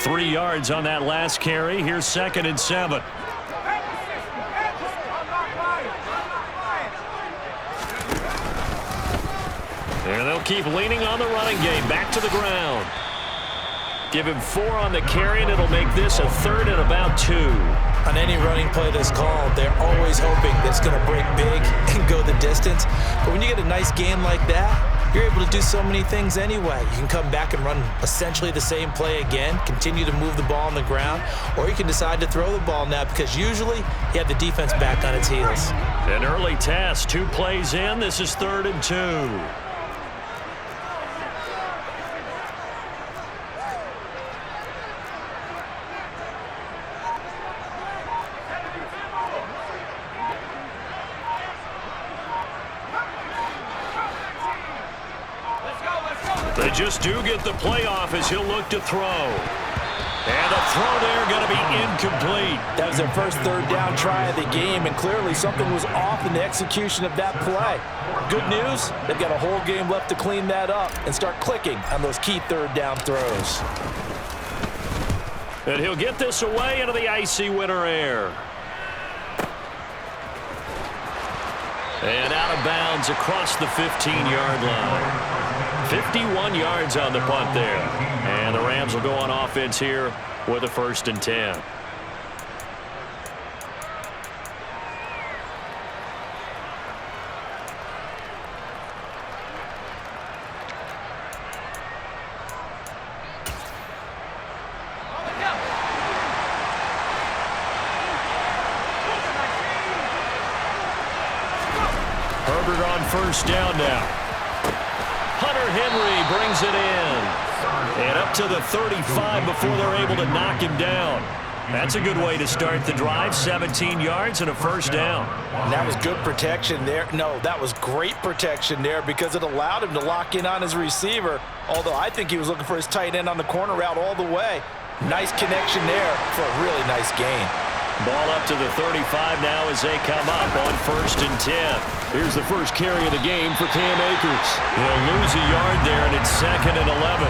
3 yards on that last carry. Here's 2nd and 7. And they'll keep leaning on the running game. Back to the ground. Give him 4 on the carry, and it'll make this a 3rd and about 2. On any running play that's called, they're always hoping that it's going to break big and go the distance. But when you get a nice gain like that, you're able to do so many things anyway. You can come back and run essentially the same play again, continue to move the ball on the ground, or you can decide to throw the ball now because usually you have the defense back on its heels. An early test, 2 plays in. This is 3rd and 2. They just do get the playoff as he'll look to throw. And the throw there going to be incomplete. That was their first 3rd down try of the game, and clearly something was off in the execution of that play. Good news, they've got a whole game left to clean that up and start clicking on those key 3rd down throws. And he'll get this away into the icy winter air. And out of bounds across the 15-yard line. 51 yards on the punt there. And the Rams will go on offense here with a 1st and 10. Herbert on 1st down now. Hunter Henry brings it in. And up to the 35 before they're able to knock him down. That's a good way to start the drive. 17 yards and a 1st down. And that was good protection there. No, that was great protection there because it allowed him to lock in on his receiver. Although I think he was looking for his tight end on the corner route all the way. Nice connection there for a really nice gain. Ball up to the 35 now as they come up on 1st and 10. Here's the first carry of the game for Cam Akers. He'll lose a yard there, and it's 2nd and 11.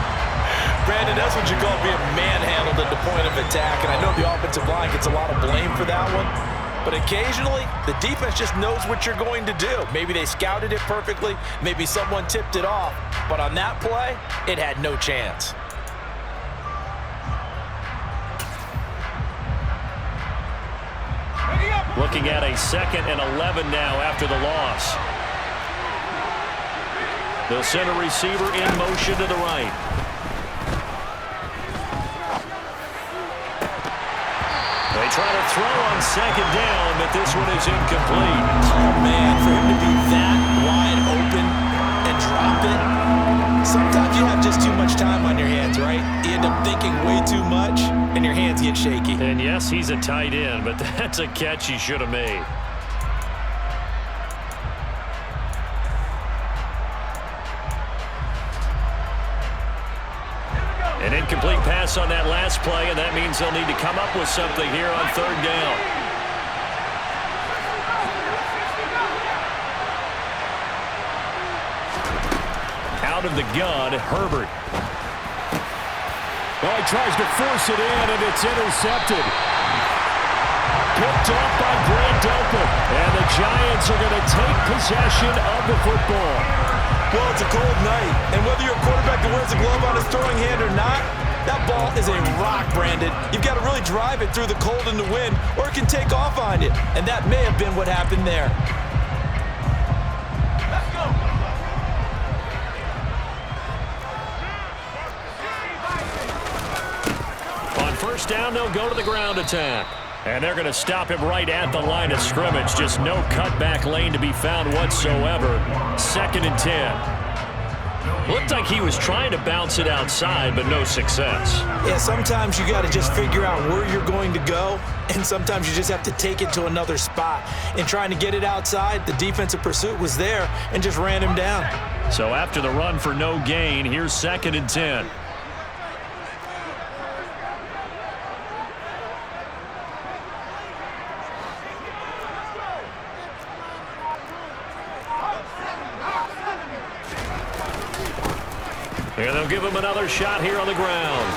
Brandon, that's what you call being manhandled at the point of attack, and I know the offensive line gets a lot of blame for that one. But occasionally, the defense just knows what you're going to do. Maybe they scouted it perfectly. Maybe someone tipped it off. But on that play, it had no chance. Looking at a 2nd and 11 now after the loss. They'll send a receiver in motion to the right. They try to throw on 2nd down, but this one is incomplete. Oh, man, for him to be that wide open and drop it. Sometimes you have just too much time on your hands, right? You end up thinking way too much, and your hands get shaky. And yes, he's a tight end, but that's a catch he should have made. An incomplete pass on that last play, and that means they'll need to come up with something here on 3rd down. Out of the gun, Herbert. Well, he tries to force it in, and it's intercepted. Picked off by Brandoka. And the Giants are going to take possession of the football. Well, it's a cold night, and whether you're a quarterback that wears a glove on his throwing hand or not, that ball is a rock, Brandon. You've got to really drive it through the cold and the wind, or it can take off on you. And that may have been what happened there. On 1st down, they'll go to the ground attack. And they're going to stop him right at the line of scrimmage. Just no cutback lane to be found whatsoever. 2nd and 10. Looked like he was trying to bounce it outside, but no success. Yeah, sometimes you got to just figure out where you're going to go, and sometimes you just have to take it to another spot. In trying to get it outside, the defensive pursuit was there and just ran him down. So after the run for no gain, here's 2nd and 10. And they'll give him another shot here on the ground.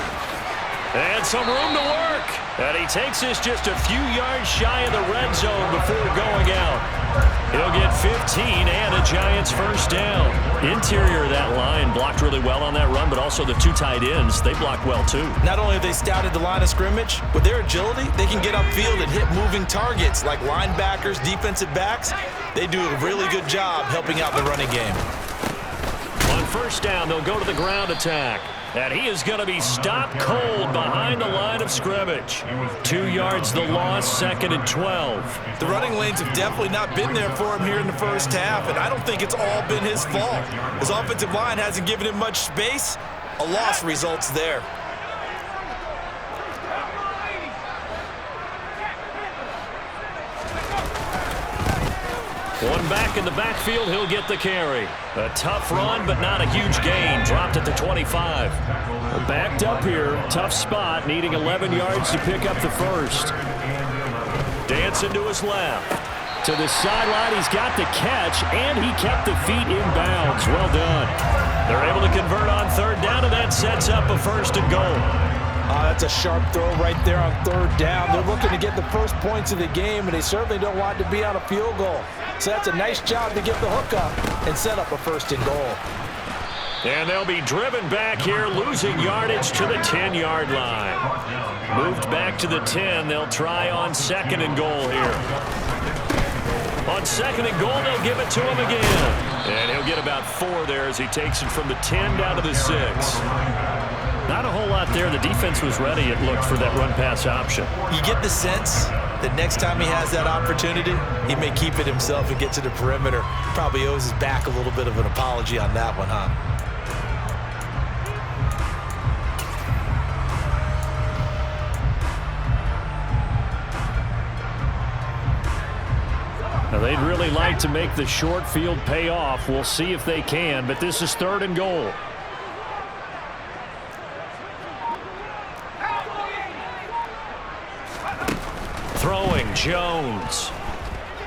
And some room to work. And he takes this just a few yards shy of the red zone before going out. He'll get 15 and a Giants first down. Interior of that line blocked really well on that run, but also the two tight ends, they blocked well too. Not only have they scouted the line of scrimmage, with their agility, they can get upfield and hit moving targets like linebackers, defensive backs. They do a really good job helping out the running game. On first down, they'll go to the ground attack. And he is going to be stopped cold behind the line of scrimmage. 2 yards the loss, 2nd and 12. The running lanes have definitely not been there for him here in the first half, and I don't think it's all been his fault. His offensive line hasn't given him much space. A loss results there. One back in the backfield, he'll get the carry. A tough run, but not a huge gain. Dropped at the 25. Backed up here. Tough spot, needing 11 yards to pick up the first. Dancing to his left. To the sideline, he's got the catch, and he kept the feet in bounds. Well done. They're able to convert on third down, and that sets up a 1st and goal. That's a sharp throw right there on third down. They're looking to get the first points of the game, and they certainly don't want to be on a field goal. So that's a nice job to get the hook up and set up a 1st and goal. And they'll be driven back here, losing yardage to the 10-yard line. Moved back to the 10. They'll try on 2nd and goal here. On 2nd and goal, they'll give it to him again. And he'll get about 4 there as he takes it from the 10 down to the 6. Not a whole lot there. The defense was ready, it looked, for that run-pass option. You get the sense that next time he has that opportunity, he may keep it himself and get to the perimeter. Probably owes his back a little bit of an apology on that one, huh? Now, they'd really like to make the short field pay off. We'll see if they can, but this is 3rd and goal. Throwing, Jones.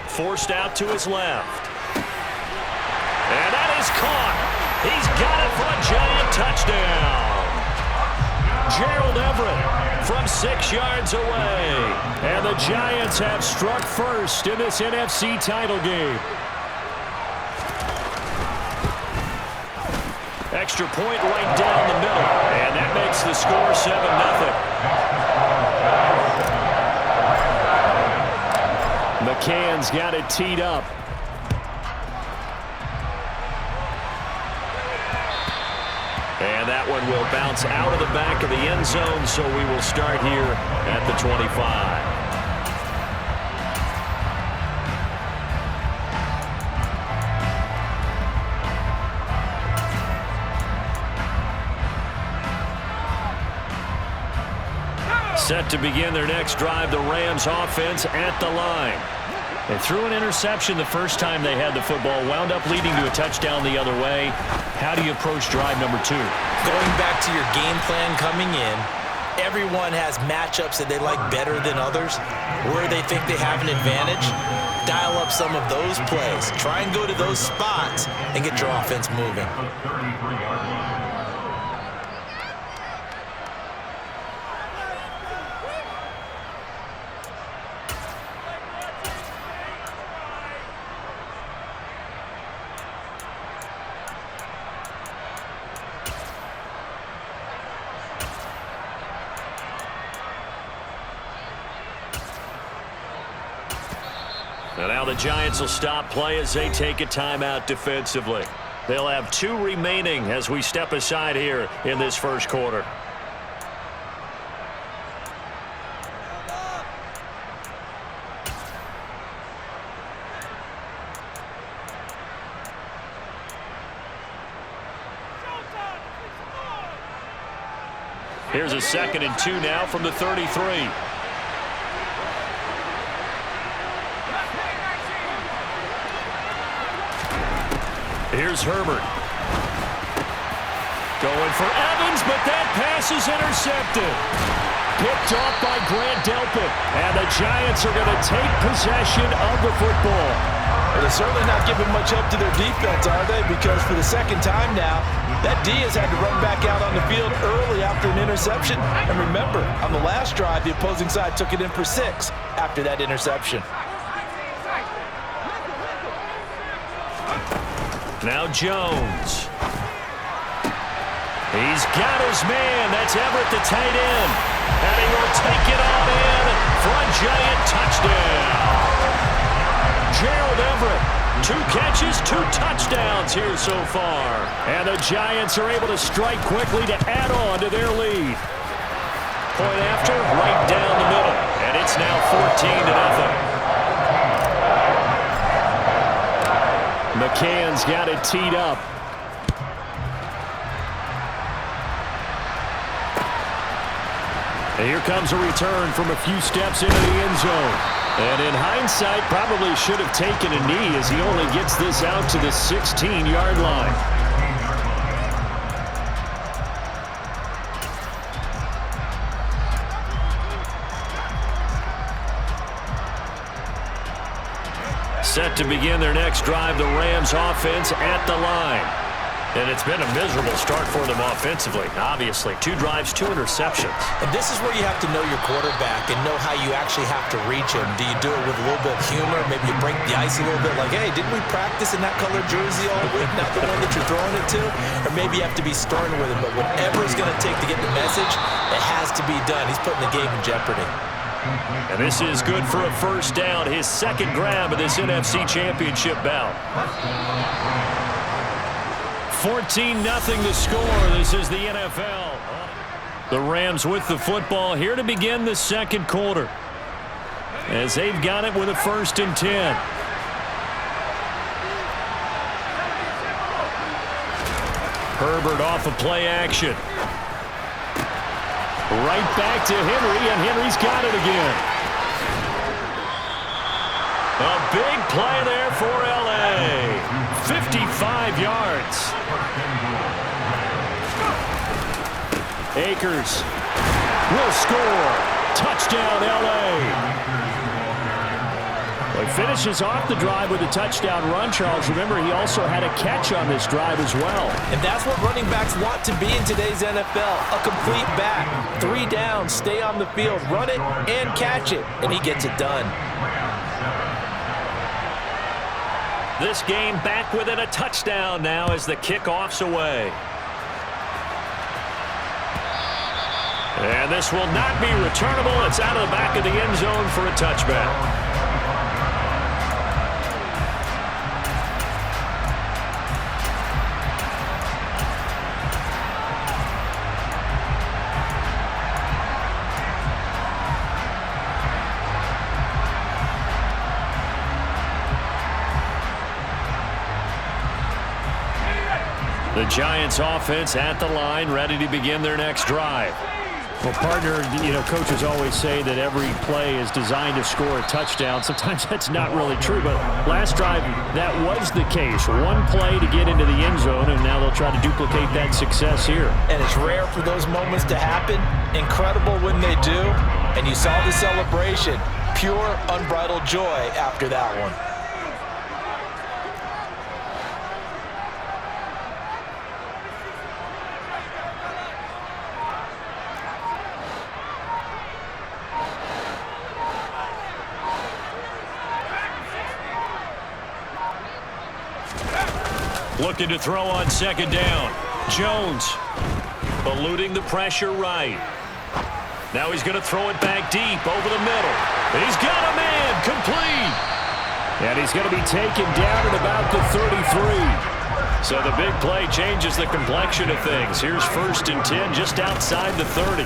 Forced out to his left. And that is caught. He's got it for a Giant touchdown. Gerald Everett from 6 yards away. And the Giants have struck first in this NFC title game. Extra point right down the middle. And that makes the score 7-0. McCann's got it teed up. And that one will bounce out of the back of the end zone, so we will start here at the 25. Set to begin their next drive, the Rams offense at the line. They threw an interception the first time they had the football, wound up leading to a touchdown the other way. How do you approach drive number 2? Going back to your game plan coming in, everyone has matchups that they like better than others. Where they think they have an advantage, dial up some of those plays. Try and go to those spots and get your offense moving. And now the Giants will stop play as they take a timeout defensively. They'll have 2 remaining as we step aside here in this first quarter. Here's a 2nd and 2 now from the 33. Here's Herbert. Going for Evans, but that pass is intercepted. Picked off by Grant Delpit. And the Giants are going to take possession of the football. Well, they're certainly not giving much help to their defense, are they? Because for the second time now, that D has had to run back out on the field early after an interception. And remember, on the last drive, the opposing side took it in for 6 after that interception. Now Jones. He's got his man. That's Everett, the tight end. And he will take it on in for a giant touchdown. Gerald Everett, 2 catches, 2 touchdowns here so far. And the Giants are able to strike quickly to add on to their lead. Point after, right down the middle. And it's now 14-0. McCann's got it teed up. And here comes a return from a few steps into the end zone. And in hindsight, probably should have taken a knee as he only gets this out to the 16-yard line. Set to begin their next drive, the Rams offense at the line. And it's been a miserable start for them offensively, obviously. 2 drives, 2 interceptions. And this is where you have to know your quarterback and know how you actually have to reach him. Do you do it with a little bit of humor? Maybe you break the ice a little bit like, hey, didn't we practice in that colored jersey all week, not the one that you're throwing it to? Or maybe you have to be stern with him. But whatever it's going to take to get the message, it has to be done. He's putting the game in jeopardy. And this is good for a first down, his second grab of this NFC Championship bout. 14-0 the score. This is the NFL. The Rams with the football here to begin the second quarter, as they've got it with a 1st and 10. Herbert off of play action. Right back to Henry, and Henry's got it again. A big play there for L.A. 55 yards. Akers will score. Touchdown, L.A. Well, he finishes off the drive with a touchdown run, Charles. Remember, he also had a catch on this drive as well. And that's what running backs want to be in today's NFL. A complete back. 3 downs, stay on the field, run it, and catch it. And he gets it done. This game back within a touchdown now as the kickoff's away. And this will not be returnable. It's out of the back of the end zone for a touchback. The Giants offense at the line, ready to begin their next drive. Well, partner, coaches always say that every play is designed to score a touchdown. Sometimes that's not really true, but last drive, that was the case. 1 play to get into the end zone, and now they'll try to duplicate that success here. And it's rare for those moments to happen. Incredible when they do. And you saw the celebration. Pure, unbridled joy after that one. Looking to throw on 2nd down. Jones eluding the pressure right. Now he's going to throw it back deep over the middle. He's got a man complete. And he's going to be taken down at about the 33. So the big play changes the complexion of things. Here's 1st and 10 just outside the 30.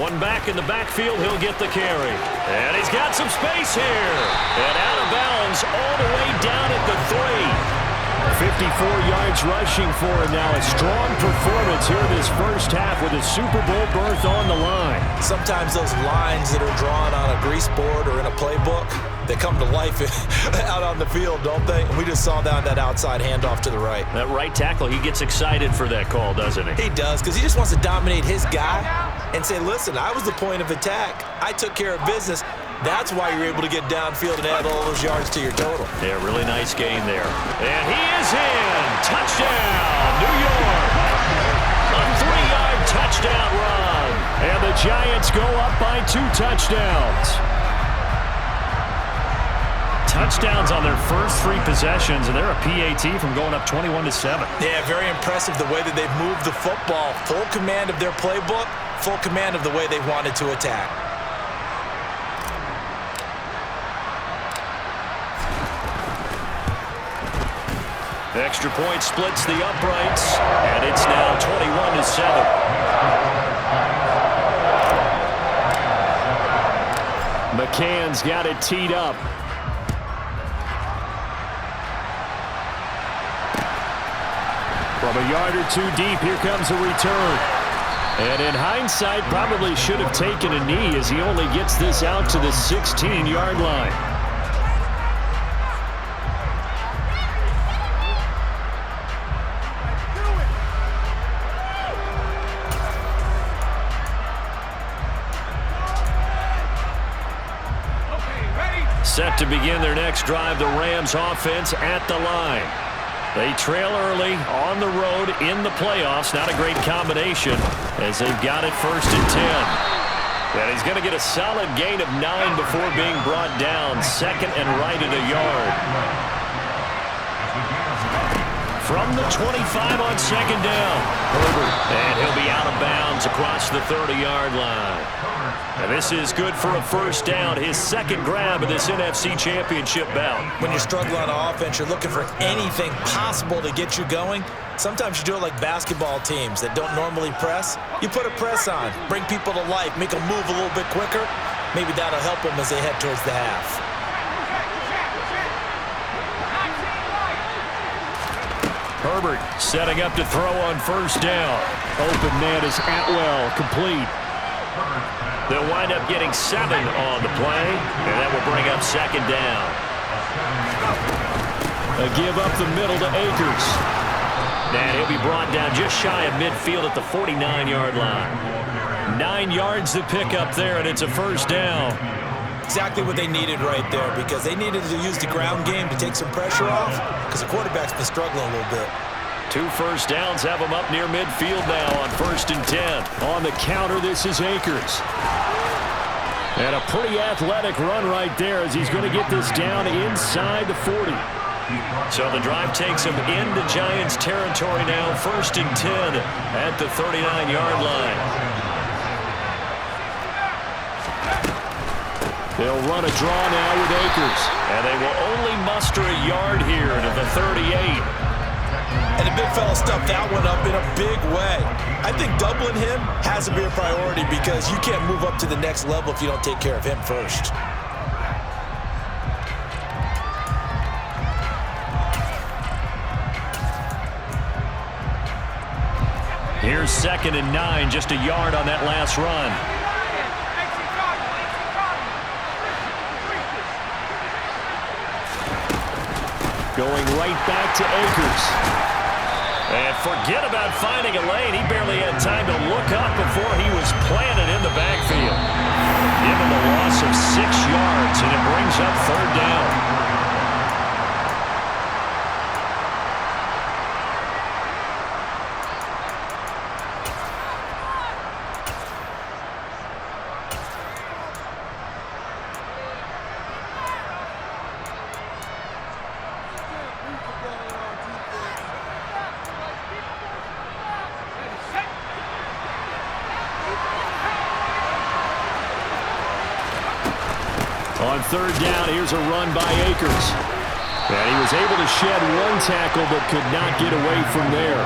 1 back in the backfield, he'll get the carry. And he's got some space here. And out of bounds all the way down at the 3. 54 yards rushing for him now. A strong performance here in this first half with a Super Bowl berth on the line. Sometimes those lines that are drawn on a grease board or in a playbook, they come to life out on the field, don't they? And we just saw that outside handoff to the right. That right tackle, he gets excited for that call, doesn't he? He does, because he just wants to dominate his guy and say, listen, I was the point of attack. I took care of business. That's why you're able to get downfield and add all those yards to your total. Yeah, really nice gain there. And he is in. Touchdown, New York. A 3-yard touchdown run. And the Giants go up by 2 touchdowns. Touchdowns on their first 3 possessions, and they're a PAT from going up 21-7. Yeah, very impressive the way that they've moved the football. Full command of their playbook, full command of the way they wanted to attack. Extra point splits the uprights, and it's now 21-7. McCann's got it teed up. From a yard or 2 deep, here comes a return. And in hindsight, probably should have taken a knee as he only gets this out to the 16-yard line. Set to begin their next drive, the Rams offense at the line. They trail early on the road in the playoffs. Not a great combination as they've got it 1st and 10. And he's going to get a solid gain of 9 before being brought down. 2nd and right at a yard. From the 25 on 2nd down. Herbert. And he'll be out of bounds across the 30-yard line. And this is good for a 1st down. His 2nd grab of this NFC Championship bout. When you're struggling on offense, you're looking for anything possible to get you going. Sometimes you do it like basketball teams that don't normally press. You put a press on, bring people to life, make them move a little bit quicker. Maybe that'll help them as they head towards the half. Herbert setting up to throw on 1st down. Open man is Atwell, complete. They'll wind up getting 7 on the play, and that will bring up 2nd down. A give up the middle to Akers. And he'll be brought down just shy of midfield at the 49-yard line. 9 yards to pick up there, and it's a 1st down. Exactly what they needed right there, because they needed to use the ground game to take some pressure off, because the quarterback's been struggling a little bit. 2 1st downs have them up near midfield now on 1st and 10. On the counter, this is Akers. And a pretty athletic run right there as he's going to get this down inside the 40. So the drive takes him into Giants territory now, 1st and 10 at the 39-yard line. They'll run a draw now with Akers. And they will only muster a yard here to the 38. And the big fella stuffed that one up in a big way. I think doubling him has to be a priority because you can't move up to the next level if you don't take care of him first. Here's 2nd and 9, just a yard on that last run. Going right back to Akers. And forget about finding a lane. He barely had time to look up before he was planted in the backfield. Give him a loss of 6 yards, and it brings up 3rd down. On 3rd down, here's a run by Akers. And he was able to shed 1 tackle but could not get away from there.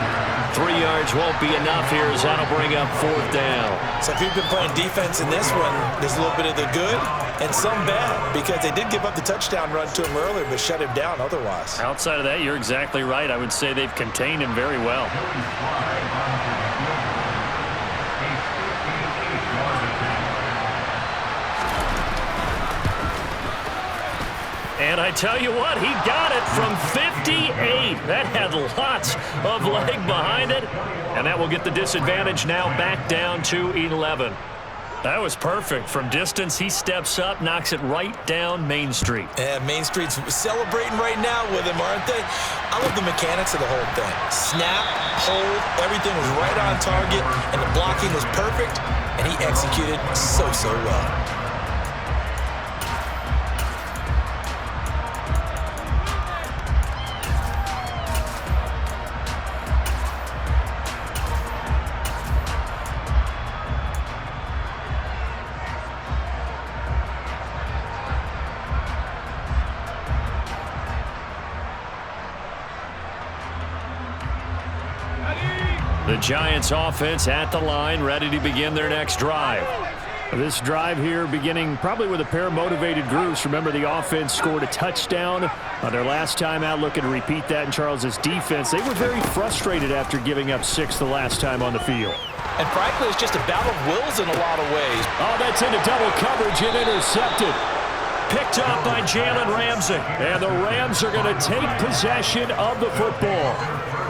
3 yards won't be enough here as that'll bring up 4th down. So if you've been playing defense in this one, there's a little bit of the good and some bad because they did give up the touchdown run to him earlier but shut him down otherwise. Outside of that, you're exactly right. I would say they've contained him very well. And I tell you what, he got it from 58. That had lots of leg behind it. And that will get the disadvantage now back down to 11. That was perfect. From distance, he steps up, knocks it right down Main Street. Yeah, Main Street's celebrating right now with him, aren't they? I love the mechanics of the whole thing. Snap, hold, everything was right on target, and the blocking was perfect, and he executed so well. The Giants offense at the line, ready to begin their next drive. This drive here beginning probably with a pair of motivated groups. Remember, the offense scored a touchdown on their last time out, looking to repeat that in Charles's defense. They were very frustrated after giving up 6 the last time on the field. And frankly, it's just a battle of wills in a lot of ways. Oh, that's into double coverage and intercepted. Picked up by Jalen Ramsey. And the Rams are going to take possession of the football.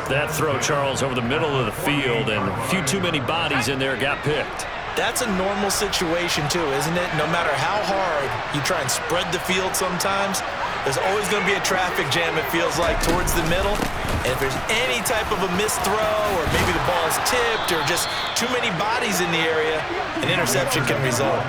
That throw, Charles, over the middle of the field, and a few too many bodies in there got picked. That's a normal situation too, isn't it? No matter how hard you try and spread the field sometimes, there's always going to be a traffic jam, it feels like, towards the middle. And if there's any type of a missed throw, or maybe the ball's tipped, or just too many bodies in the area, an interception can result.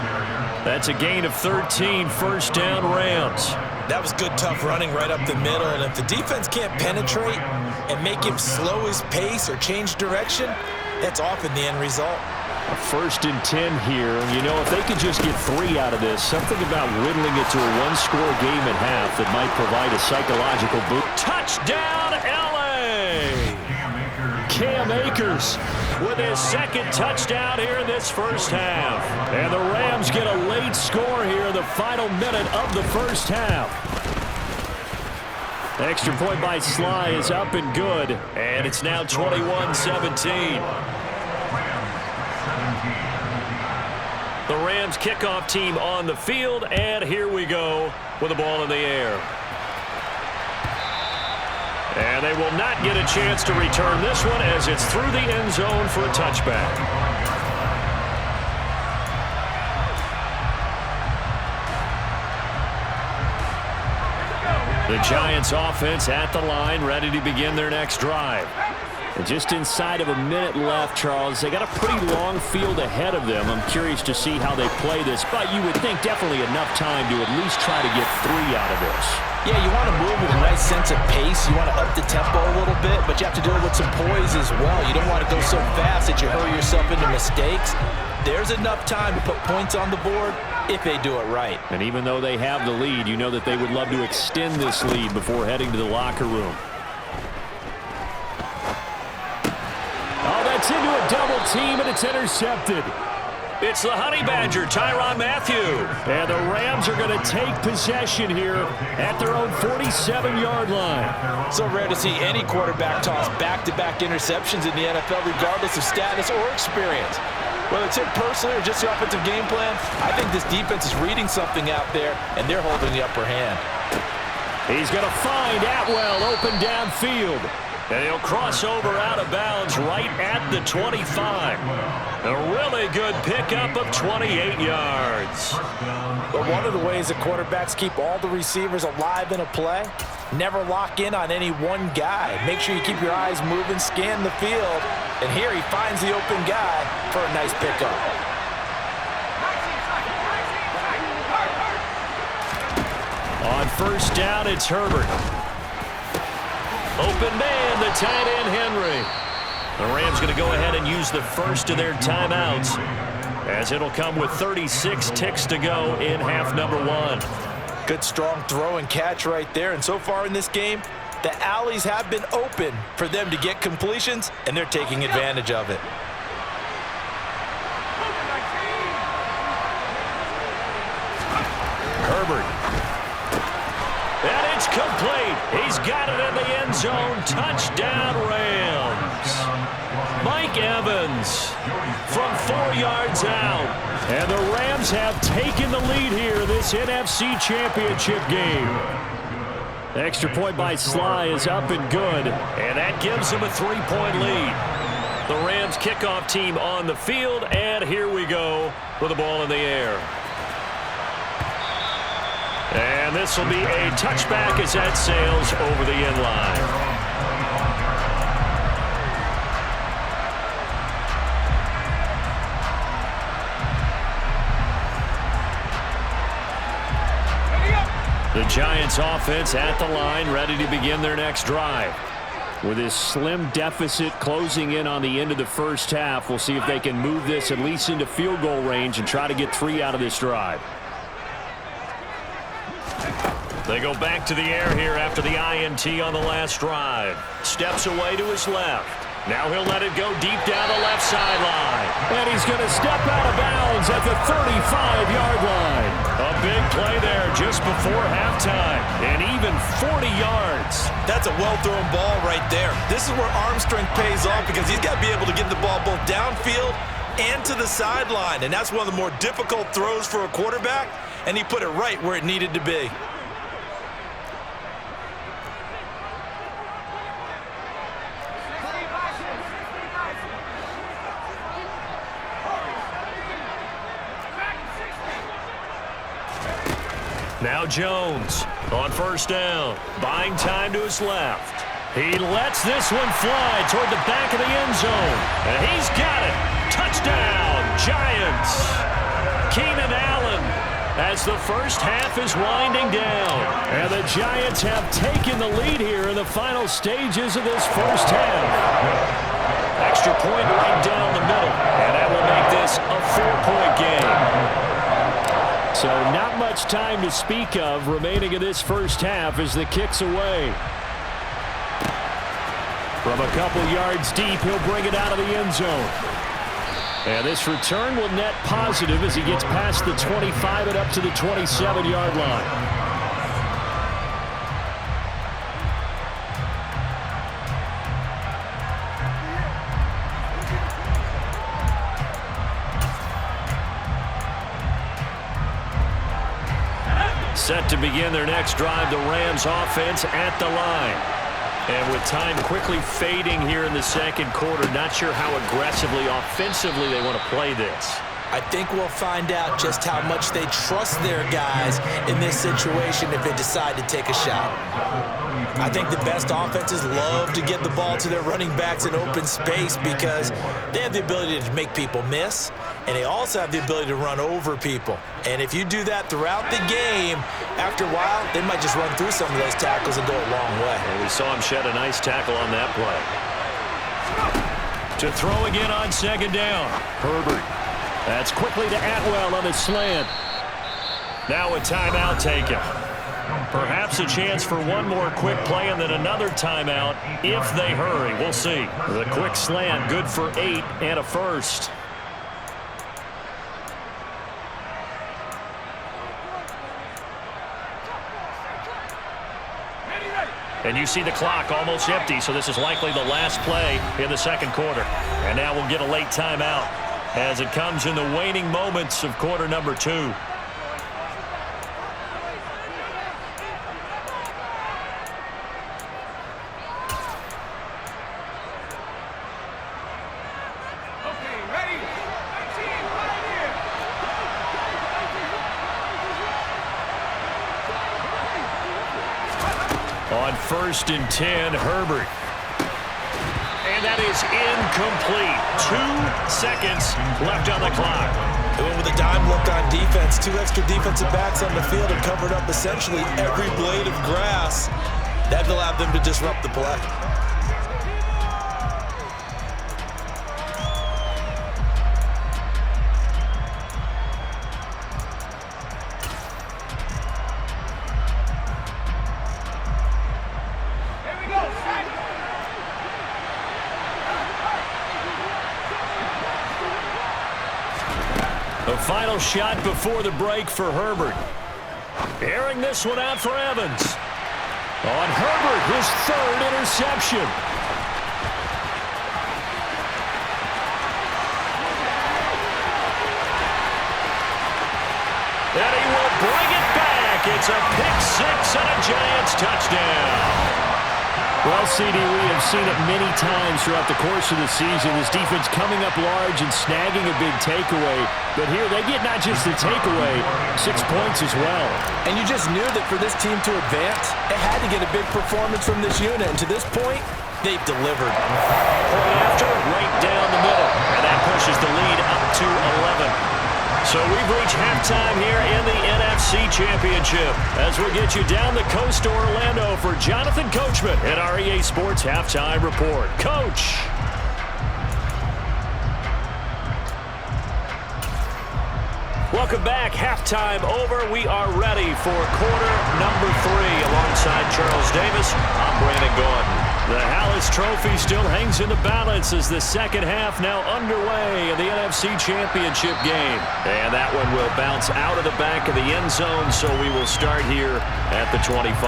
That's a gain of 13, first down Rams. That was good, tough running right up the middle. And if the defense can't penetrate and make him slow his pace or change direction, that's often the end result. A 1st and 10 here. You know, if they could just get 3 out of this, something about whittling it to a one-score game at half that might provide a psychological boost. Touchdown, L.A.! Cam Akers with his 2nd touchdown here in this first half. And the Rams get a late score here in the final minute of the first half. The extra point by Sly is up and good. And it's now 21-17. The Rams kickoff team on the field, and here we go with the ball in the air. And they will not get a chance to return this one as it's through the end zone for a touchback. The Giants offense at the line, ready to begin their next drive. And just inside of a minute left, Charles. They got a pretty long field ahead of them. I'm curious to see how they play this, but you would think definitely enough time to at least try to get 3 out of this. Yeah, you want to move with a nice sense of pace. You want to up the tempo a little bit, but you have to do it with some poise as well. You don't want to go so fast that you hurry yourself into mistakes. There's enough time to put points on the board if they do it right. And even though they have the lead, you know that they would love to extend this lead before heading to the locker room. Oh, that's into a double team, and it's intercepted. It's the Honey Badger, Tyrann Mathieu. And the Rams are going to take possession here at their own 47-yard line. So rare to see any quarterback toss back-to-back interceptions in the NFL, regardless of status or experience. Whether it's him personally or just the offensive game plan, I think this defense is reading something out there, and they're holding the upper hand. He's going to find Atwell open downfield. And he'll cross over out of bounds right at the 25. A really good pickup of 28 yards. But one of the ways that quarterbacks keep all the receivers alive in a play, never lock in on any one guy. Make sure you keep your eyes moving, scan the field. And here he finds the open guy for a nice pickup. On first down, it's Herbert. Open man, the tight end, Henry. The Rams going to go ahead and use the first of their timeouts, as it'll come with 36 ticks to go in half number 1. Good strong throw and catch right there. And so far in this game, the alleys have been open for them to get completions, and they're taking advantage of it. Herbert. And it's complete. He's got it in the end zone. Touchdown, Rams. Mike Evans from 4 yards out. And the Rams have taken the lead here in this NFC Championship game. The extra point by Sly is up and good. And that gives them a 3-point lead. The Rams kickoff team on the field, and here we go with the ball in the air. And this will be a touchback as that sails over the end line. The Giants offense at the line, ready to begin their next drive. With this slim deficit closing in on the end of the first half, we'll see if they can move this at least into field goal range and try to get 3 out of this drive. They go back to the air here after the INT on the last drive. Steps away to his left. Now he'll let it go deep down the left sideline. And he's going to step out of bounds at the 35-yard line. A big play there just before halftime. And even 40 yards. That's a well-thrown ball right there. This is where arm strength pays off because he's got to be able to get the ball both downfield and to the sideline. And that's one of the more difficult throws for a quarterback. And he put it right where it needed to be. Now Jones on first down, buying time to his left. He lets this one fly toward the back of the end zone. And he's got it. Touchdown, Giants. Keenan Allen as the first half is winding down. And the Giants have taken the lead here in the final stages of this first half. Extra point right down the middle. And that will make this a 4-point game. So not much time to speak of remaining in this first half as the kick's away. From a couple yards deep, he'll bring it out of the end zone. And this return will net positive as he gets past the 25 and up to the 27-yard line. Set to begin their next drive, the Rams offense at the line. And with time quickly fading here in the second quarter, not sure how aggressively, offensively they want to play this. I think we'll find out just how much they trust their guys in this situation if they decide to take a shot. I think the best offenses love to get the ball to their running backs in open space because they have the ability to make people miss, and they also have the ability to run over people. And if you do that throughout the game, after a while, they might just run through some of those tackles and go a long way. And we saw him shed a nice tackle on that play. To throw again on second down. Herbert. That's quickly to Atwell on the slant. Now a timeout taken. Perhaps a chance for one more quick play and then another timeout if they hurry. We'll see. The quick slant, good for 8 and a first. And you see the clock almost empty, so this is likely the last play in the second quarter. And now we'll get a late timeout as it comes in the waning moments of quarter number 2. On 1st and 10, Herbert. And that is incomplete. 2 seconds left on the clock. They went with a dime look on defense. 2 extra defensive backs on the field and covered up essentially every blade of grass. That allowed them to disrupt the play. The final shot before the break for Herbert. Airing this one out for Evans. On Herbert, his 3rd interception. And he will bring it back. It's a pick 6 and a Giants touchdown. Well, CD, we have seen it many times throughout the course of the season. This defense coming up large and snagging a big takeaway. But here they get not just the takeaway, 6 points as well. And you just knew that for this team to advance, it had to get a big performance from this unit. And to this point, they've delivered. Point after, right down the middle. And that pushes the lead up to 11. So we've reached halftime here in the NFC Championship as we get you down the coast to Orlando for Jonathan Coachman at our EA Sports Halftime Report. Coach. Welcome back. Halftime over. We are ready for quarter number 3. Alongside Charles Davis, I'm Brandon Gordon. The Hallis Trophy still hangs in the balance as the second half now underway in the NFC Championship game. And that one will bounce out of the back of the end zone, so we will start here at the 25.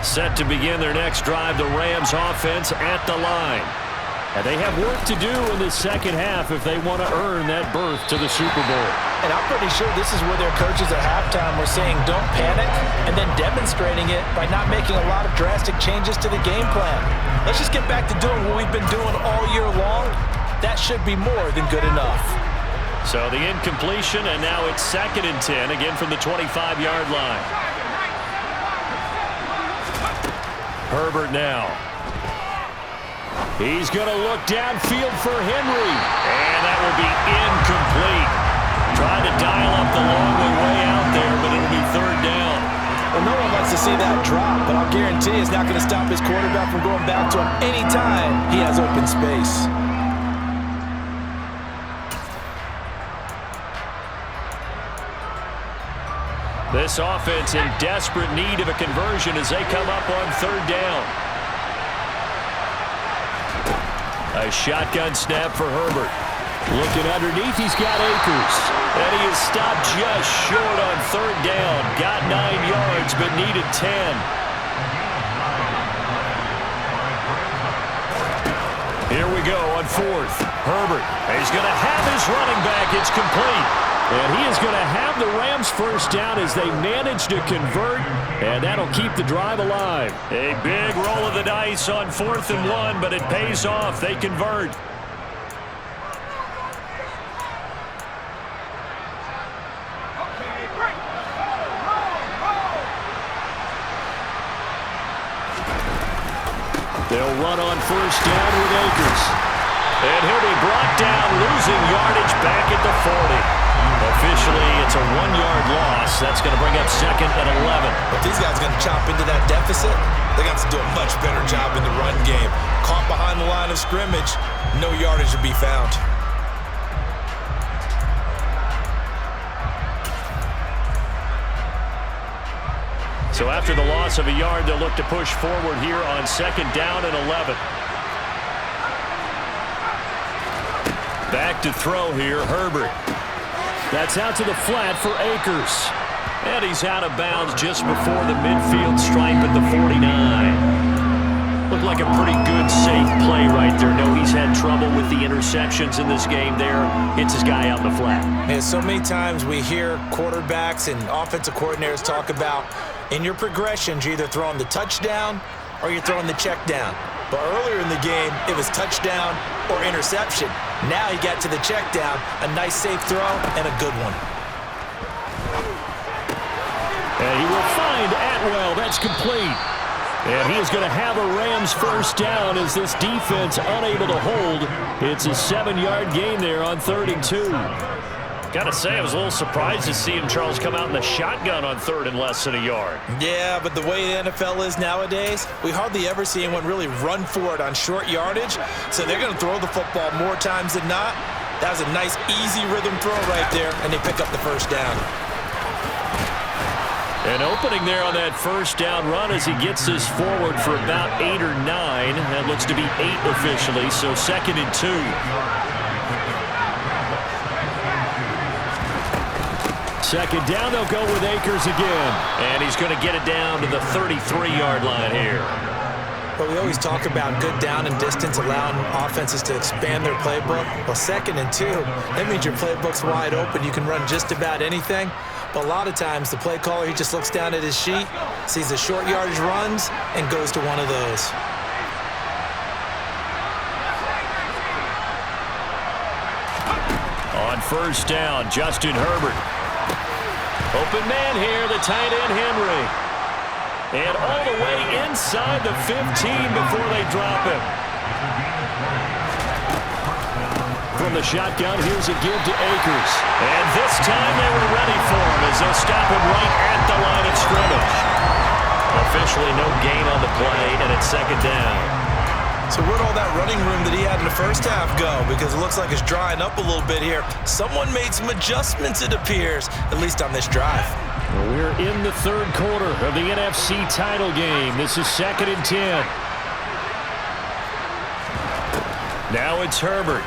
Set to begin their next drive, the Rams offense at the line. And they have work to do in the second half if they want to earn that berth to the Super Bowl. And I'm pretty sure this is where their coaches at halftime were saying don't panic, and then demonstrating it by not making a lot of drastic changes to the game plan. Let's just get back to doing what we've been doing all year long. That should be more than good enough. So the incompletion, and now it's 2nd and 10, again from the 25-yard line. Herbert now. He's going to look downfield for Henry. And that will be incomplete. Trying to dial up the long way out there, but it'll be 3rd down. Well, no one likes to see that drop, but I'll guarantee it's not going to stop his quarterback from going back to him anytime he has open space. This offense in desperate need of a conversion as they come up on 3rd down. A shotgun snap for Herbert. Looking underneath, he's got Akers. And he is stopped just short on 3rd down. Got 9 yards, but needed 10. Here we go on 4th. Herbert. He's going to have his running back. It's complete. And he is going to have the Rams 1st down as they manage to convert, and that'll keep the drive alive. A big roll of the dice on 4th and 1, but it pays off. They convert. They'll run on 1st down with Akers. And he'll be brought down, losing yardage back at the 40. Officially, it's a 1-yard loss. That's going to bring up 2nd and 11. But these guys are going to chop into that deficit. They got to do a much better job in the run game. Caught behind the line of scrimmage, no yardage to be found. So after the loss of a yard, they'll look to push forward here on 2nd down and 11. Back to throw here, Herbert. That's out to the flat for Akers. And he's out of bounds just before the midfield stripe at the 49. Looked like a pretty good, safe play right there. No, he's had trouble with the interceptions in this game there. Hits his guy out in the flat. And so many times we hear quarterbacks and offensive coordinators talk about in your progressions, you're either throwing the touchdown or you're throwing the check down. But earlier in the game, it was touchdown or interception. Now he got to the check down, a nice safe throw, and a good one. And he will find Atwell. That's complete. And he is going to have a Rams 1st down as this defense unable to hold. It's a 7-yard gain there on 3rd and 2. Got to say, I was a little surprised to see him, Charles, come out in the shotgun on 3rd and less than a yard. Yeah, but the way the NFL is nowadays, we hardly ever see anyone really run for it on short yardage. So they're going to throw the football more times than not. That was a nice, easy rhythm throw right there, and they pick up the 1st down. An opening there on that 1st down run as he gets this forward for about 8 or 9. That looks to be 8 officially, so 2nd and 2. Second down, they'll go with Akers again. And he's going to get it down to the 33-yard line here. But we always talk about good down and distance, allowing offenses to expand their playbook. Well, 2nd and 2, that means your playbook's wide open. You can run just about anything. But a lot of times, the play caller, he just looks down at his sheet, sees the short yardage runs, and goes to one of those. On 1st down, Justin Herbert. Open man here, the tight end, Henry. And all the way inside the 15 before they drop him. From the shotgun, here's a give to Akers. And this time they were ready for him as they'll stop him right at the line of scrimmage. Officially no gain on the play, and it's 2nd down. So where'd all that running room that he had in the first half go? Because it looks like it's drying up a little bit here. Someone made some adjustments, it appears, at least on this drive. Well, we're in the 3rd quarter of the NFC title game. This is 2nd and 10. Now it's Herbert.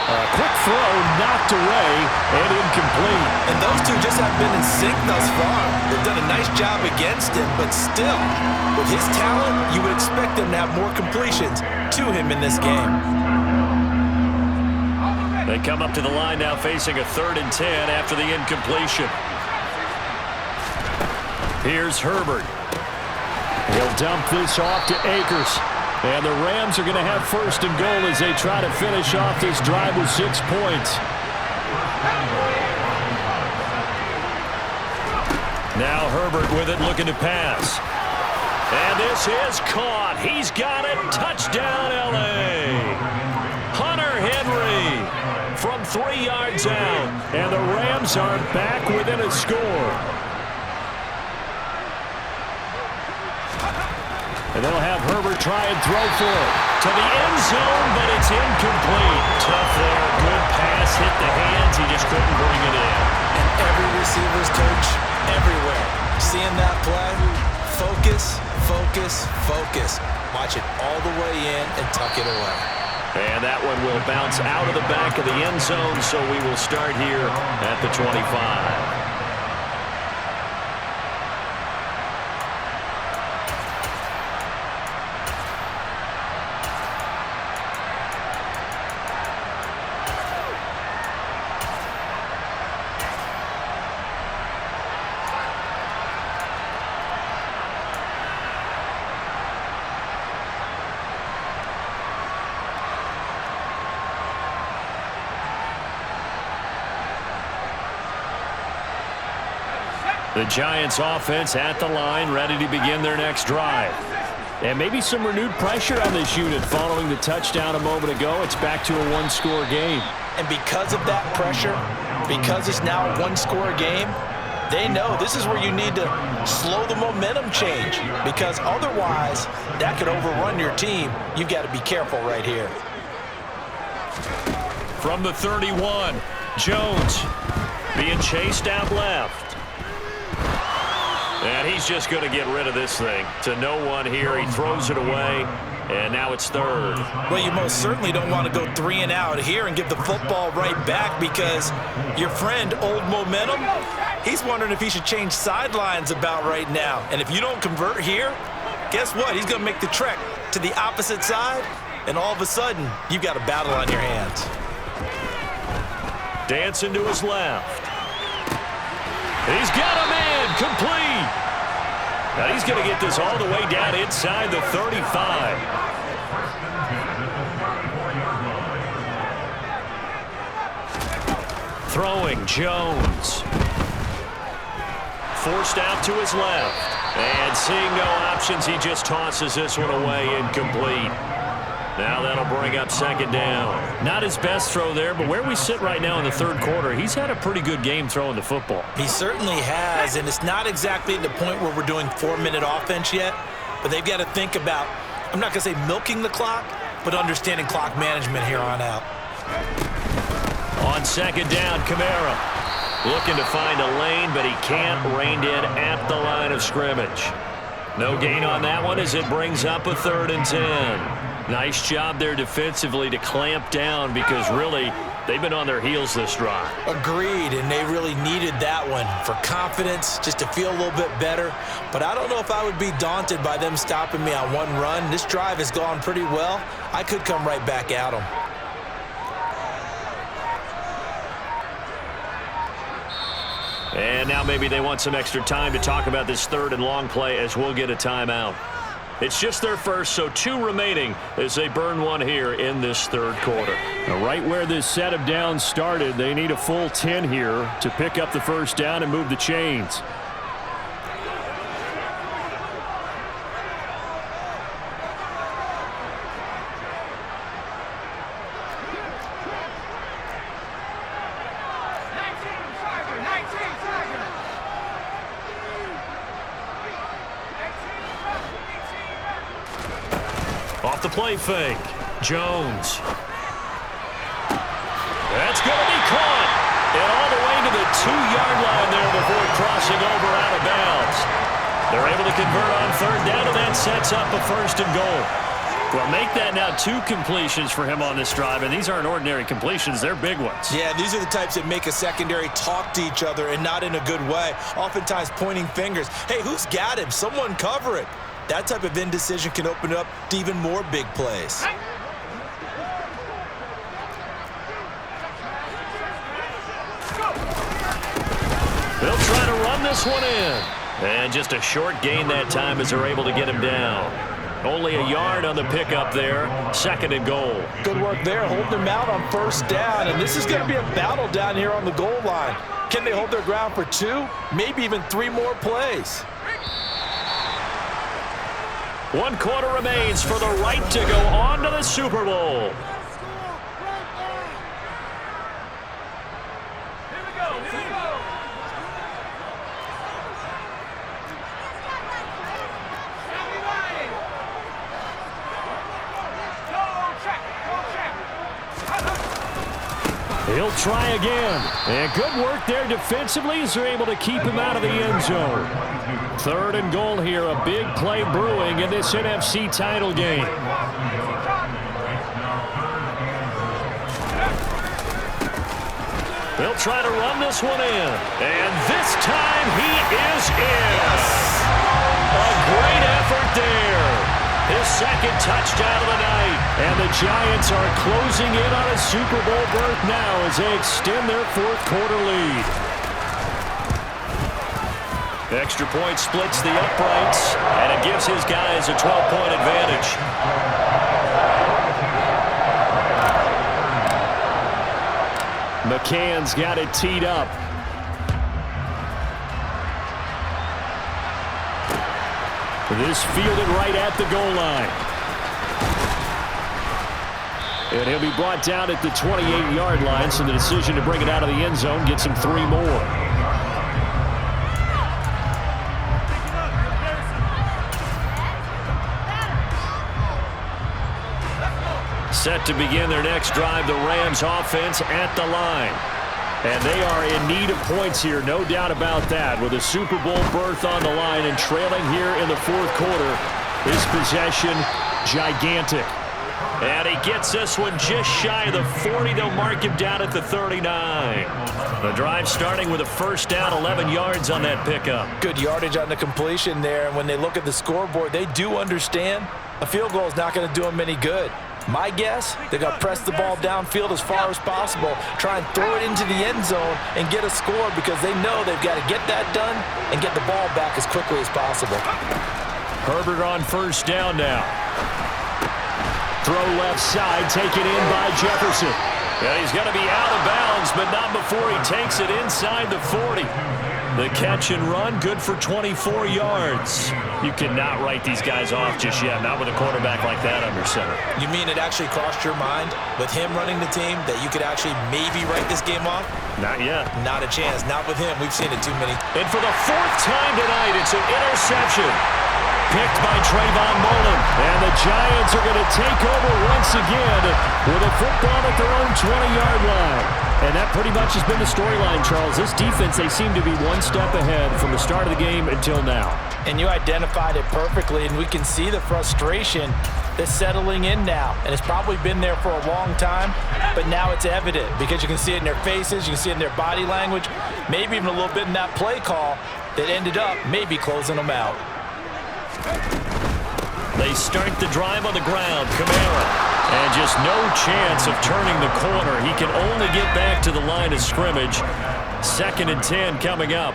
A quick throw knocked away and incomplete. And those two just have been in sync thus far. They've done a nice job against him, but still, with his talent, you would expect them to have more completions to him in this game. They come up to the line now facing a 3rd and 10 after the incompletion. Here's Herbert. He'll dump this off to Akers. And the Rams are going to have 1st and goal as they try to finish off this drive with 6 points. Now Herbert with it, looking to pass. And this is caught. He's got it. Touchdown, L.A. Hunter Henry from 3 yards out. And the Rams are back within a score. And they'll have Herbert try and throw for it. To the end zone, but it's incomplete. Tough there. Good pass. Hit the hands. He just couldn't bring it in. And every receiver's coach everywhere. Seeing that play, focus, focus, focus. Watch it all the way in and tuck it away. And that one will bounce out of the back of the end zone, so we will start here at the 25. The Giants offense at the line, ready to begin their next drive. And maybe some renewed pressure on this unit following the touchdown a moment ago. It's back to a 1-score game. And because of that pressure, because it's now a 1-score game, they know this is where you need to slow the momentum change, because otherwise that could overrun your team. You've got to be careful right here. From the 31, Jones being chased out left. And he's just going to get rid of this thing. To no one here. He throws it away, and now it's 3rd. Well, you most certainly don't want to go 3 and out here and give the football right back, because your friend, Old Momentum, he's wondering if he should change sidelines about right now. And if you don't convert here, guess what? He's going to make the trek to the opposite side, and all of a sudden, you've got a battle on your hands. Dancing to his left. He's got a man, complete. Now he's going to get this all the way down inside the 35. Throwing, Jones. Forced out to his left. And seeing no options, he just tosses this one away, incomplete. Now that'll bring up 2nd down. Not his best throw there, but where we sit right now in the 3rd quarter, he's had a pretty good game throwing the football. He certainly has, and it's not exactly at the point where we're doing 4-minute offense yet, but they've got to think about, I'm not going to say milking the clock, but understanding clock management here on out. On 2nd down, Kamara looking to find a lane, but he can't. Reined in at the line of scrimmage. No gain on that one as it brings up a 3rd and 10. Nice job there defensively to clamp down, because really They've been on their heels this drive. Agreed, and they really needed that one for confidence, just to feel a little bit better. But I don't know if I would be daunted by them stopping me on one run. This drive has gone pretty well. I could come right back at them. And now maybe they want some extra time to talk about this third and long play as we'll get a timeout. It's just their first, so 2 remaining as they burn one here in this third quarter. Now, right where this set of downs started, they need a full 10 here to pick up the first down and move the chains. Off the play fake, Jones. That's going to be caught. And all the way to the 2-yard line there before crossing over out of bounds. They're able to convert on third down, and that sets up a first and goal. Well, make that now 2 completions for him on this drive, and these aren't ordinary completions. They're big ones. Yeah, these are the types that make a secondary talk to each other and not in a good way, oftentimes pointing fingers. Hey, who's got him? Someone cover it. That type of indecision can open up to even more big plays. They'll try to run this one in. And just a short gain that time as they're able to get him down. Only a yard on the pickup there. Second and goal. Good work there, holding them out on first down. And this is going to be a battle down here on the goal line. Can they hold their ground for 2, maybe even 3 more plays? 1 quarter remains for the right to go on to the Super Bowl. He'll try again. And good work there defensively as they're able to keep him out of the end zone. Third and goal here, a big play brewing in this NFC title game. They'll try to run this one in. And this time he is in. A great effort there. His second touchdown of the night. And the Giants are closing in on a Super Bowl berth now as they extend their 4th quarter lead. Extra point splits the uprights, and it gives his guys a 12-point advantage. McCann's got it teed up. This fielded right at the goal line. And he'll be brought down at the 28-yard line, so the decision to bring it out of the end zone gets him 3 more. Set to begin their next drive, the Rams offense at the line. And they are in need of points here, no doubt about that. With a Super Bowl berth on the line and trailing here in the 4th quarter, his possession gigantic. And he gets this one just shy of the 40. They'll mark him down at the 39. The drive starting with a first down, 11 yards on that pickup. Good yardage on the completion there. And when they look at the scoreboard, they do understand a field goal is not going to do them any good. My guess, they're going to press the ball downfield as far as possible, try and throw it into the end zone and get a score because they know they've got to get that done and get the ball back as quickly as possible. Herbert on first down now. Throw left side, taken in by Jefferson. Yeah, he's going to be out of bounds, but not before he takes it inside the 40. The catch and run, good for 24 yards. You cannot write these guys off just yet, not with a quarterback like that under center. You mean it actually crossed your mind with him running the team that you could actually maybe write this game off? Not yet. Not a chance. Not with him. We've seen it too many. And for the 4th time tonight, it's an interception. Picked by Trayvon Mullen. And the Giants are going to take over once again with a football at their own 20-yard line. And that pretty much has been the storyline, Charles. This defense, they seem to be one step ahead from the start of the game until now. And you identified it perfectly, and we can see the frustration that's settling in now. And it's probably been there for a long time, but now it's evident because you can see it in their faces, you can see it in their body language, maybe even a little bit in that play call that ended up maybe closing them out. They start the drive on the ground. Kamara. And just no chance of turning the corner. He can only get back to the line of scrimmage. 2nd and 10 coming up.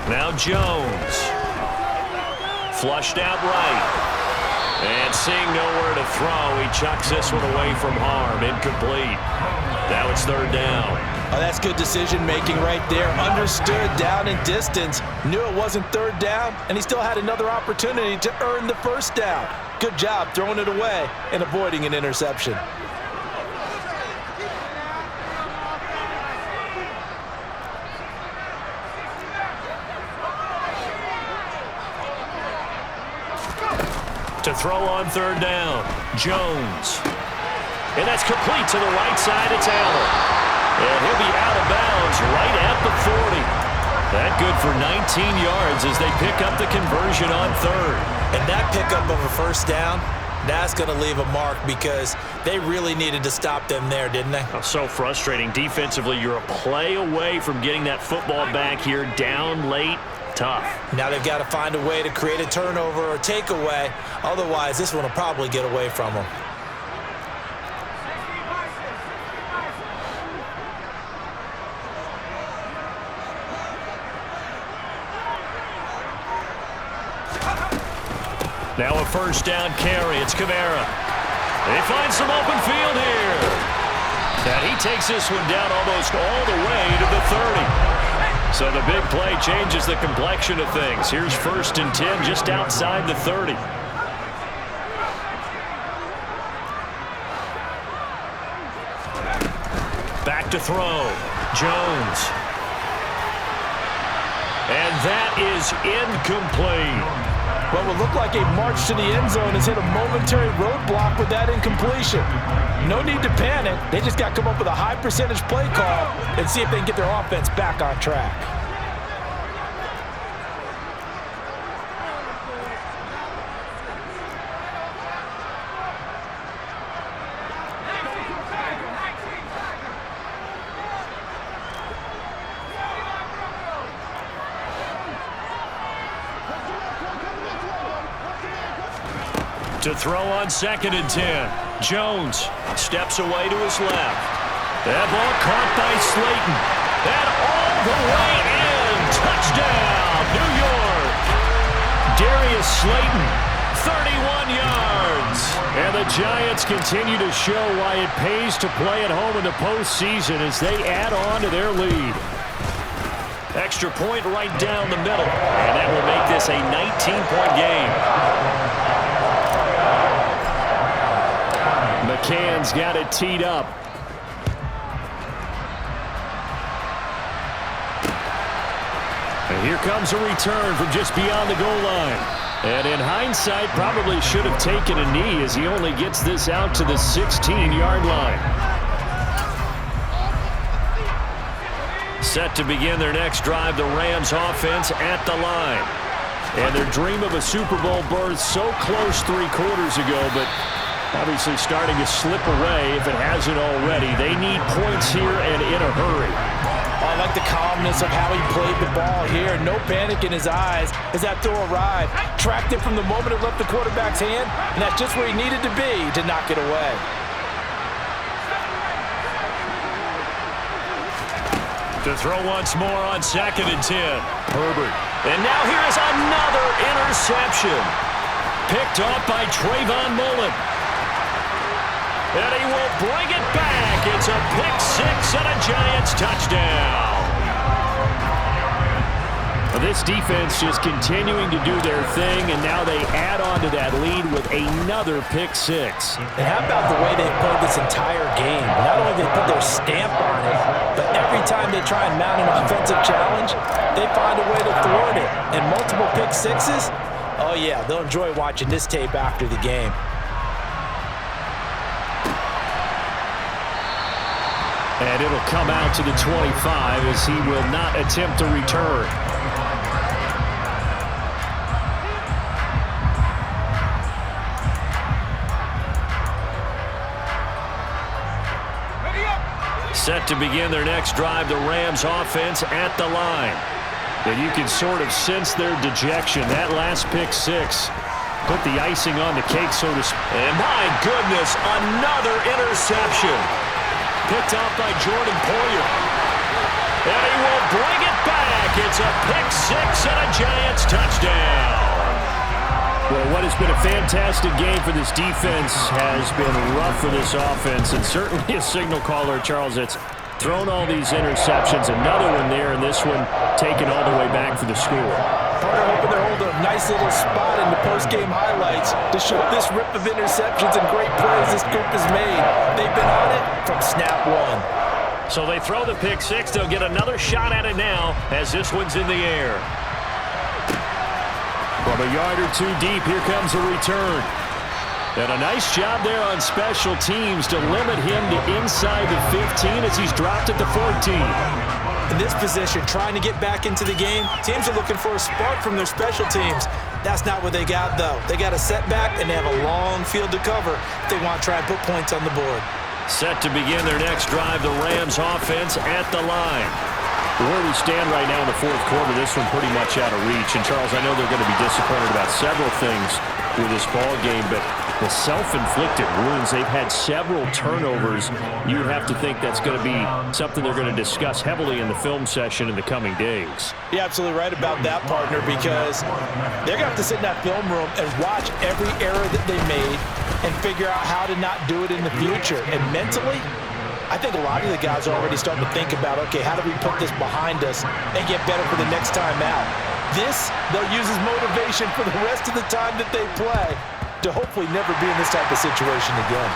Now Jones. Flushed out right. And seeing nowhere to throw, he chucks this one away from harm. Incomplete. Now it's 3rd down. Oh, that's good decision-making right there. Understood down and distance. Knew it wasn't 3rd down, and he still had another opportunity to earn the 1st down. Good job throwing it away and avoiding an interception. To throw on 3rd down, Jones. And that's complete to the right side. It's Allen. And he'll be out of bounds right at the 40. That good for 19 yards as they pick up the conversion on 3rd. And that pickup of a 1st down, that's going to leave a mark because they really needed to stop them there, didn't they? Oh, so frustrating. Defensively, you're a play away from getting that football back here down late. Tough. Now they've got to find a way to create a turnover or takeaway. Otherwise, this one will probably get away from them. Now a 1st down carry. It's Kamara. They find some open field here. And he takes this one down almost all the way to the 30. So the big play changes the complexion of things. Here's 1st and 10 just outside the 30. Back to throw. Jones. And that is incomplete. What would look like a march to the end zone has hit a momentary roadblock with that incompletion. No need to panic. They just got to come up with a high percentage play call and see if they can get their offense back on track. To throw on 2nd and 10. Jones steps away to his left. That ball caught by Slayton. And all the way in. Touchdown, New York. Darius Slayton, 31 yards. And the Giants continue to show why it pays to play at home in the postseason as they add on to their lead. Extra point right down the middle. And that will make this a 19-point game. McCann's got it teed up. And here comes a return from just beyond the goal line. And in hindsight, probably should have taken a knee as he only gets this out to the 16-yard line. Set to begin their next drive, the Rams offense at the line. And their dream of a Super Bowl berth so close 3 quarters ago, but obviously starting to slip away if it hasn't already. They need points here and in a hurry. I like the calmness of how he played the ball here. No panic in his eyes as that throw arrived. Tracked it from the moment it left the quarterback's hand, and that's just where he needed to be to knock it away. To throw once more on 2nd and 10. Herbert. And now here is another interception. Picked off by Trayvon Mullen. And he will bring it back. It's a pick-6 and a Giants touchdown. Well, this defense just continuing to do their thing, and now they add on to that lead with another pick-6. And how about the way they played this this entire game. Not only do they put their stamp on it, but every time they try and mount an offensive challenge, they find a way to thwart it. And multiple pick sixes, oh yeah, they'll enjoy watching this tape after the game. And it'll come out to the 25 as he will not attempt to return. Set to begin their next drive, the Rams offense at the line. And you can sort of sense their dejection. That last pick six put the icing on the cake, so to speak. And my goodness, another interception. Picked off by Jordan Poyer. And he will bring it back. It's a pick six and a Giants touchdown. Well, what has been a fantastic game for this defense has been rough for this offense, and certainly a signal caller, Charles, that's thrown all these interceptions. Another one there, and this one taken all the way back for the score. Partner hoping they're holding a nice little spot in the post-game highlights to show this rip of interceptions and great plays this group has made. They've been on it from snap one. So they throw the pick six. They'll get another shot at it now as this one's in the air. From a yard or two deep, here comes a return. And a nice job there on special teams to limit him to inside the 15 as he's dropped at the 14. In this position, trying to get back into the game, teams are looking for a spark from their special teams. That's not what they got, though. They got a setback, and they have a long field to cover if they want to try and put points on the board. Set to begin their next drive, the Rams offense at the line. Where we stand right now in the fourth quarter, this one pretty much out of reach. And, Charles, I know they're going to be disappointed about several things with this ball game, but the self-inflicted wounds, they've had several turnovers. You would have to think that's going to be something they're going to discuss heavily in the film session in the coming days. You're absolutely right about that, partner, because they're going to have to sit in that film room and watch every error that they made and figure out how to not do it in the future. And mentally, I think a lot of the guys are already starting to think about, okay, how do we put this behind us and get better for the next time out? This, they'll use as motivation for the rest of the time that they play to hopefully never be in this type of situation again.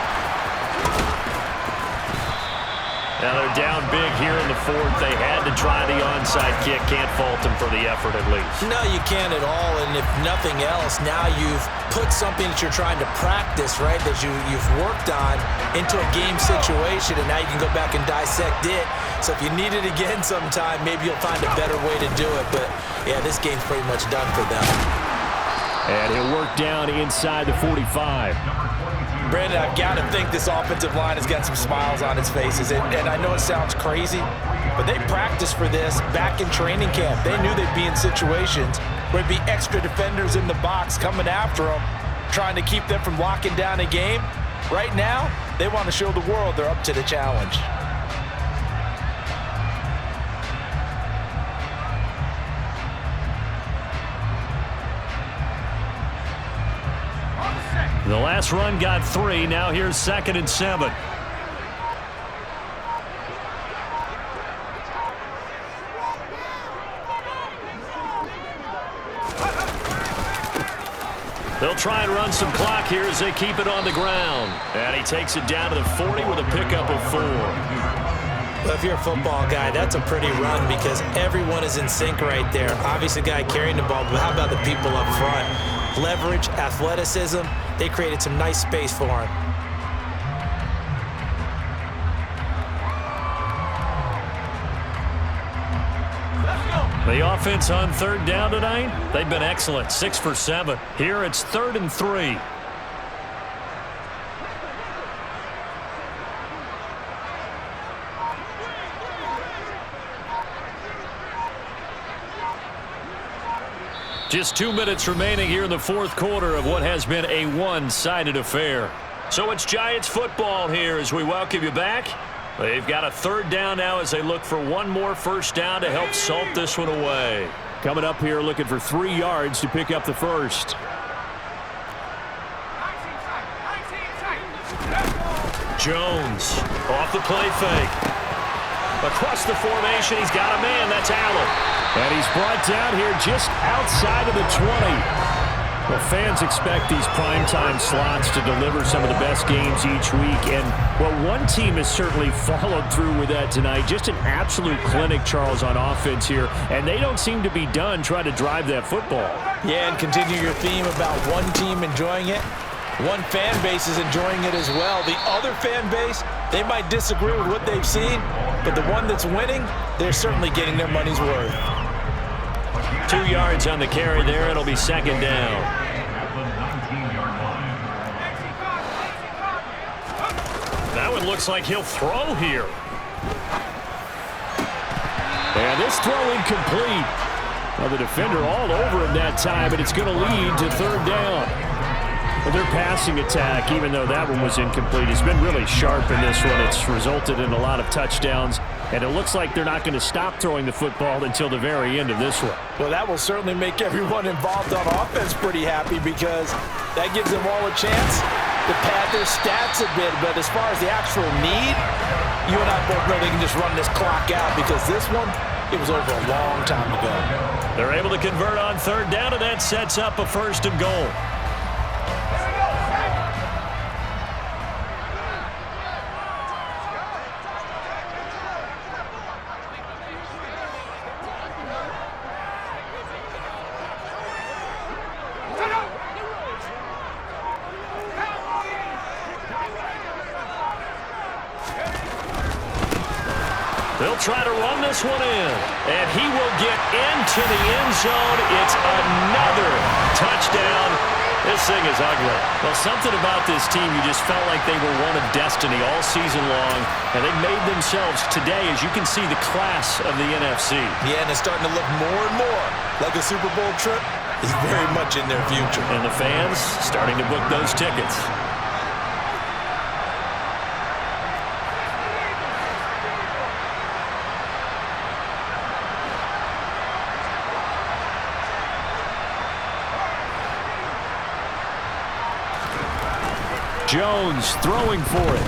Now they're down big here in the fourth. They had to try the onside kick. Can't fault them for the effort at least. No, you can't at all. And if nothing else, now you've put something that you're trying to practice, right, that you've worked on into a game situation, and now you can go back and dissect it. So if you need it again sometime, maybe you'll find a better way to do it. But, yeah, this game's pretty much done for them. And he'll work down inside the 45. Brandon, I've got to think this offensive line has got some smiles on its faces. And I know it sounds crazy, but they practiced for this back in training camp. They knew they'd be in situations where there'd be extra defenders in the box coming after them, trying to keep them from locking down a game. Right now, they want to show the world they're up to the challenge. The last run got 3. Now here's 2nd and 7. They'll try and run some clock here as they keep it on the ground. And he takes it down to the 40 with a pickup of 4. Well, if you're a football guy, that's a pretty run because everyone is in sync right there. Obviously, the guy carrying the ball, but how about the people up front? Leverage, athleticism, they created some nice space for him. The offense on 3rd down tonight, they've been excellent, 6 for 7. Here it's 3rd and 3. Just 2 minutes remaining here in the fourth quarter of what has been a one-sided affair. So it's Giants football here as we welcome you back. They've got a 3rd down now as they look for one more first down to help salt this one away. Coming up here looking for 3 yards to pick up the first. Jones off the play fake. Across the formation, he's got a man. That's Allen. And he's brought down here just outside of the 20. Well, fans expect these primetime slots to deliver some of the best games each week. And, well, one team has certainly followed through with that tonight. Just an absolute clinic, Charles, on offense here. And they don't seem to be done trying to drive that football. Yeah, and continue your theme about one team enjoying it. One fan base is enjoying it as well. The other fan base, they might disagree with what they've seen, but the one that's winning, they're certainly getting their money's worth. 2 yards on the carry there. It'll be second down. That one looks like he'll throw here. And this throw incomplete. Well, the defender all over him that time, but it's going to lead to third down. Well, their passing attack, even though that one was incomplete, has been really sharp in this one. It's resulted in a lot of touchdowns, and it looks like they're not going to stop throwing the football until the very end of this one. Well, that will certainly make everyone involved on offense pretty happy because that gives them all a chance to pad their stats a bit. But as far as the actual need, you and I both know they can just run this clock out because this one, it was over a long time ago. They're able to convert on third down, and that sets up a first and goal. They'll try to run this one in, and he will get into the end zone. It's another touchdown. This thing is ugly. Well, something about this team, you just felt like they were one of destiny all season long, and they made themselves today, as you can see, the class of the NFC. Yeah, and it's starting to look more and more like a Super Bowl trip is very much in their future. And the fans starting to book those tickets. Jones throwing for it.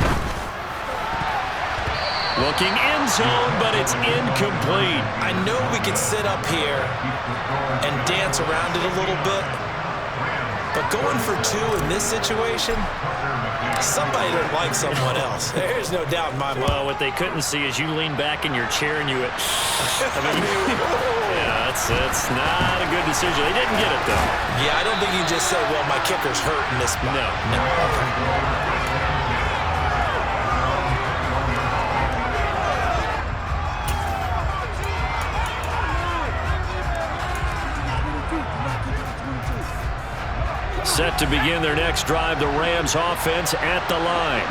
Looking end zone, but it's incomplete. I know we could sit up here and dance around it a little bit, but going for two in this situation, somebody didn't like someone else. There's no doubt in my mind. Well, what they couldn't see is you lean back in your chair and you went, yeah, it's not a good decision. They didn't get it, though. Yeah, I don't think you just say, well, my kicker's hurt in this spot. No. Okay. Set to begin their next drive, the Rams offense at the line.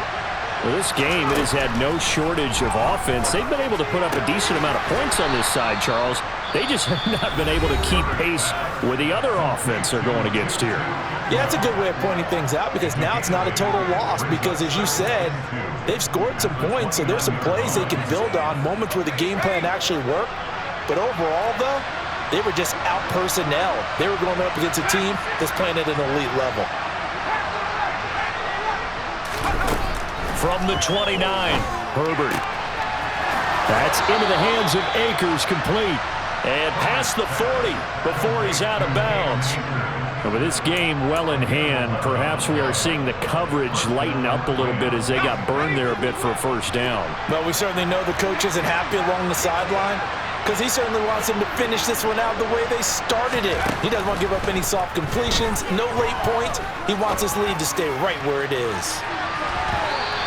Well, this game, it has had no shortage of offense. They've been able to put up a decent amount of points on this side, Charles. They just have not been able to keep pace with the other offense they're going against here. Yeah, that's a good way of pointing things out because now it's not a total loss because, as you said, they've scored some points, so there's some plays they can build on, moments where the game plan actually worked. But overall, though, they were just out-personnel. They were going up against a team that's playing at an elite level. From the 29, Herbert. That's into the hands of Akers, complete. And past the 40 before he's out of bounds. And with this game well in hand, perhaps we are seeing the coverage lighten up a little bit as they got burned there a bit for a first down. Well, we certainly know the coach isn't happy along the sideline because he certainly wants them to finish this one out the way they started it. He doesn't want to give up any soft completions, no late points. He wants this lead to stay right where it is.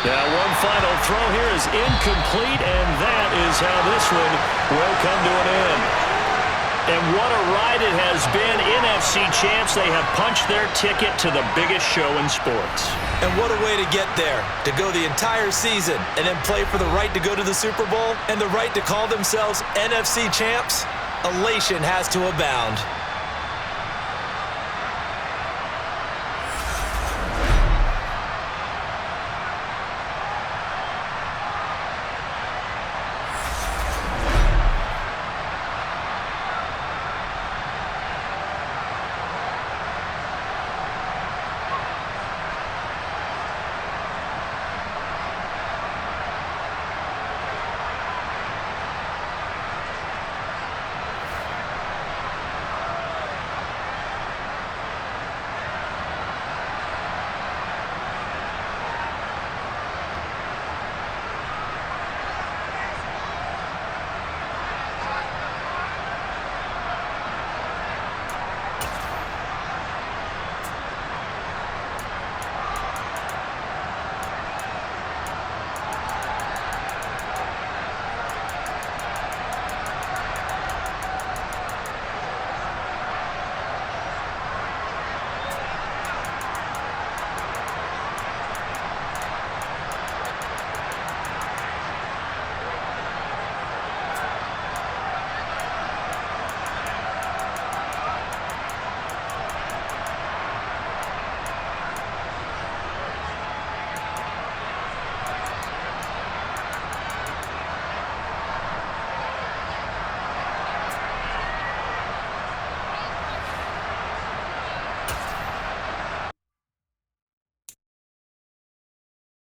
Now one final throw here is incomplete, and that is how this one will come to an end. And what a ride it has been. NFC champs, they have punched their ticket to the biggest show in sports. And what a way to get there, to go the entire season and then play for the right to go to the Super Bowl and the right to call themselves NFC champs. Elation has to abound.